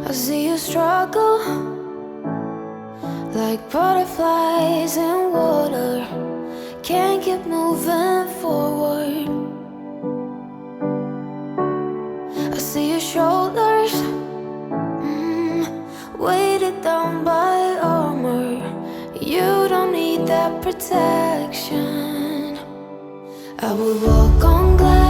I see you struggle like butterflies in water, can't keep moving forward. I see your shoulders weighted down by armor. You don't need that protection. I would walk on glass